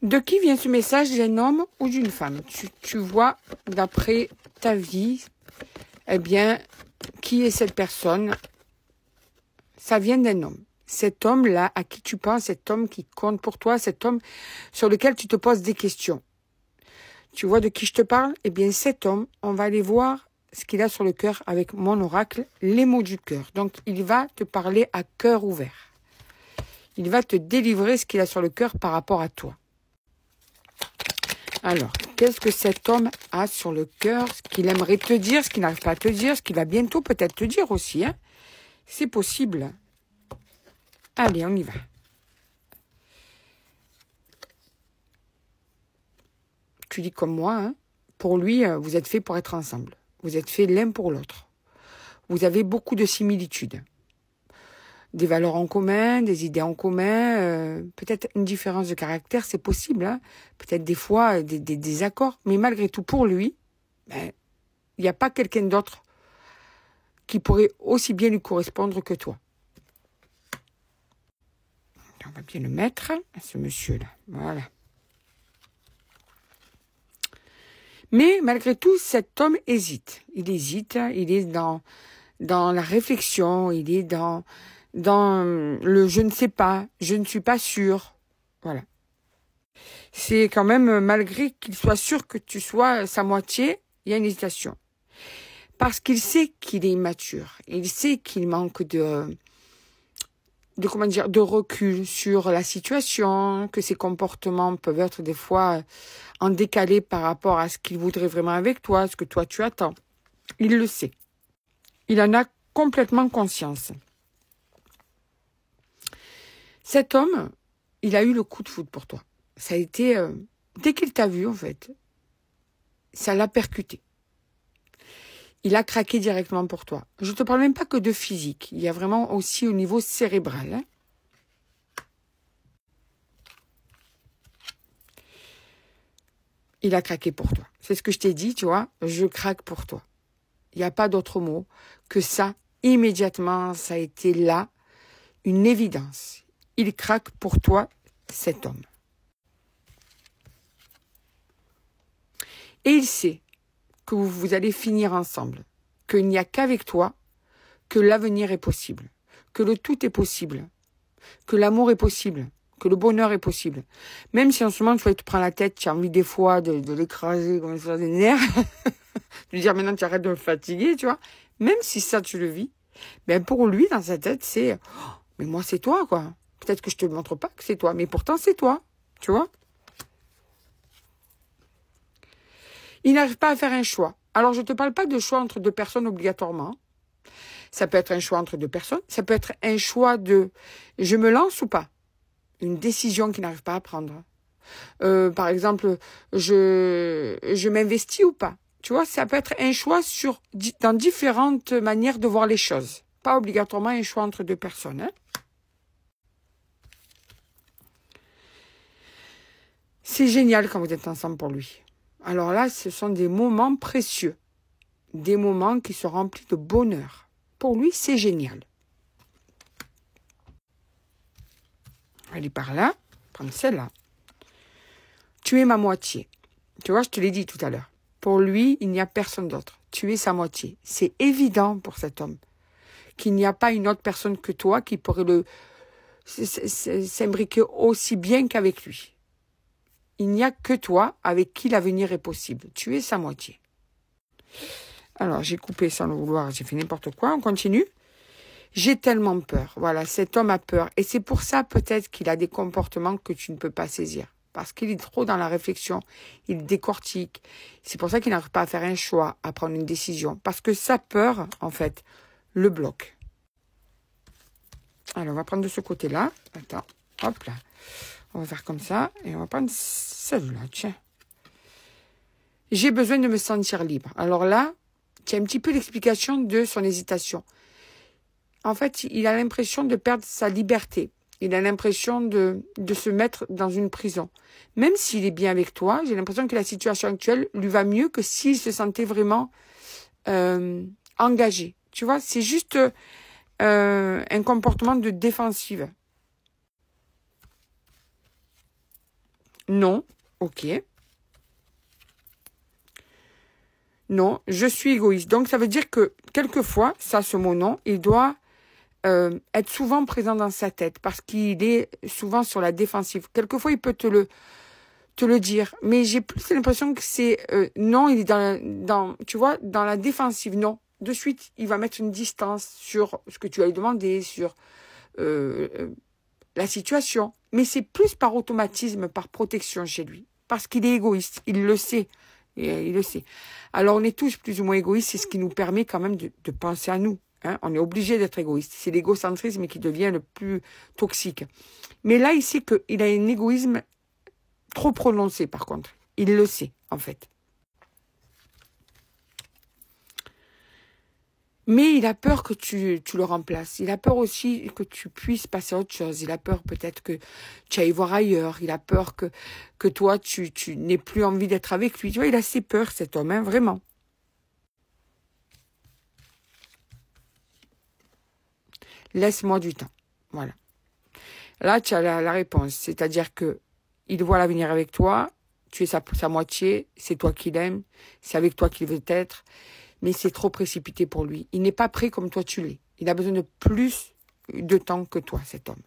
De qui vient ce message, d'un homme ou d'une femme? Tu vois, d'après ta vie, eh bien, qui est cette personne? Ça vient d'un homme. Cet homme-là, à qui tu penses, cet homme qui compte pour toi, cet homme sur lequel tu te poses des questions. Tu vois de qui je te parle? Eh bien, cet homme, on va aller voir ce qu'il a sur le cœur avec mon oracle, les mots du cœur. Donc, il va te parler à cœur ouvert. Il va te délivrer ce qu'il a sur le cœur par rapport à toi. Alors, qu'est-ce que cet homme a sur le cœur? Ce qu'il aimerait te dire, ce qu'il n'arrive pas à te dire, ce qu'il va bientôt peut-être te dire aussi. Hein? C'est possible. Allez, on y va. Tu dis comme moi, hein? Pour lui, vous êtes faits pour être ensemble. Vous êtes faits l'un pour l'autre. Vous avez beaucoup de similitudes. Des valeurs en commun, des idées en commun, peut-être une différence de caractère, c'est possible. Hein? Peut-être des fois des désaccords. Mais malgré tout, pour lui, ben, il n'y a pas quelqu'un d'autre qui pourrait aussi bien lui correspondre que toi. On va bien le mettre, ce monsieur-là. Voilà. Mais malgré tout, cet homme hésite. Il hésite, il est dans la réflexion, il est dans le je ne sais pas, je ne suis pas sûr. Voilà. C'est quand même, malgré qu'il soit sûr que tu sois sa moitié, il y a une hésitation. Parce qu'il sait qu'il est immature. Il sait qu'il manque de recul sur la situation, que ses comportements peuvent être des fois en décalé par rapport à ce qu'il voudrait vraiment avec toi, ce que toi tu attends. Il le sait. Il en a complètement conscience. Cet homme, il a eu le coup de foudre pour toi. Ça a été, dès qu'il t'a vu en fait, ça l'a percuté. Il a craqué directement pour toi. Je ne te parle même pas que de physique. Il y a vraiment aussi au niveau cérébral. Hein. Il a craqué pour toi. C'est ce que je t'ai dit, tu vois. Je craque pour toi. Il n'y a pas d'autre mot que ça. Immédiatement, ça a été là, une évidence. Il craque pour toi, cet homme. Et il sait que vous allez finir ensemble, qu'il n'y a qu'avec toi que l'avenir est possible, que le tout est possible, que l'amour est possible, que le bonheur est possible. Même si en ce moment, tu te prends la tête, tu as envie des fois de l'écraser comme ça des nerfs, de lui dire maintenant tu arrêtes de me fatiguer, tu vois. Même si ça, tu le vis, ben pour lui, dans sa tête, c'est oh, mais moi, c'est toi, quoi. Peut-être que je te montre pas que c'est toi, mais pourtant, c'est toi, tu vois. Il n'arrive pas à faire un choix. Alors, je ne te parle pas de choix entre deux personnes obligatoirement. Ça peut être un choix entre deux personnes. Ça peut être un choix de je me lance ou pas. Une décision qu'il n'arrive pas à prendre. Par exemple, je m'investis ou pas. Tu vois, ça peut être un choix dans différentes manières de voir les choses. Pas obligatoirement un choix entre deux personnes. Hein. C'est génial quand vous êtes ensemble pour lui. Alors là, ce sont des moments précieux. Des moments qui sont remplis de bonheur. Pour lui, c'est génial. On va aller par là, prendre celle-là. Tu es ma moitié. Tu vois, je te l'ai dit tout à l'heure. Pour lui, il n'y a personne d'autre. Tu es sa moitié. C'est évident pour cet homme qu'il n'y a pas une autre personne que toi qui pourrait s'imbriquer aussi bien qu'avec lui. Il n'y a que toi avec qui l'avenir est possible. Tu es sa moitié. Alors, j'ai coupé sans le vouloir, j'ai fait n'importe quoi. On continue. J'ai tellement peur. Voilà, cet homme a peur. Et c'est pour ça peut-être qu'il a des comportements que tu ne peux pas saisir. Parce qu'il est trop dans la réflexion. Il décortique. C'est pour ça qu'il n'arrive pas à faire un choix, à prendre une décision. Parce que sa peur, en fait, le bloque. Alors, on va prendre de ce côté-là. Attends, hop là. On va faire comme ça. Et on va prendre celle-là, tiens. J'ai besoin de me sentir libre. Alors là, tu as un petit peu l'explication de son hésitation. En fait, il a l'impression de perdre sa liberté. Il a l'impression de se mettre dans une prison. Même s'il est bien avec toi, j'ai l'impression que la situation actuelle lui va mieux que s'il se sentait vraiment engagé. Tu vois, c'est juste un comportement de défensive. Non. Ok. Non, je suis égoïste. Donc, ça veut dire que, quelquefois, ça, ce mot non, il doit être souvent présent dans sa tête parce qu'il est souvent sur la défensive. Quelquefois, il peut te le dire. Mais j'ai plus l'impression que c'est non, il est tu vois, dans la défensive. Non. De suite, il va mettre une distance sur ce que tu as lui demandé, sur la situation. Mais c'est plus par automatisme, par protection chez lui. Parce qu'il est égoïste. Il le sait. Et il le sait. Alors, on est tous plus ou moins égoïstes. C'est ce qui nous permet quand même de penser à nous. Hein. On est obligé d'être égoïste. C'est l'égocentrisme qui devient le plus toxique. Mais là, il sait qu'il a un égoïsme trop prononcé, par contre. Il le sait, en fait. Mais il a peur que tu le remplaces. Il a peur aussi que tu puisses passer à autre chose. Il a peur peut-être que tu ailles voir ailleurs. Il a peur que toi, tu n'aies plus envie d'être avec lui. Tu vois, il a assez peur, cet homme, hein, vraiment. Laisse-moi du temps. Voilà. Là, tu as la réponse. C'est-à-dire que il voit l'avenir avec toi. Tu es sa moitié. C'est toi qui l'aimes. C'est avec toi qu'il veut être. Mais c'est trop précipité pour lui. Il n'est pas prêt comme toi tu l'es. Il a besoin de plus de temps que toi, cet homme.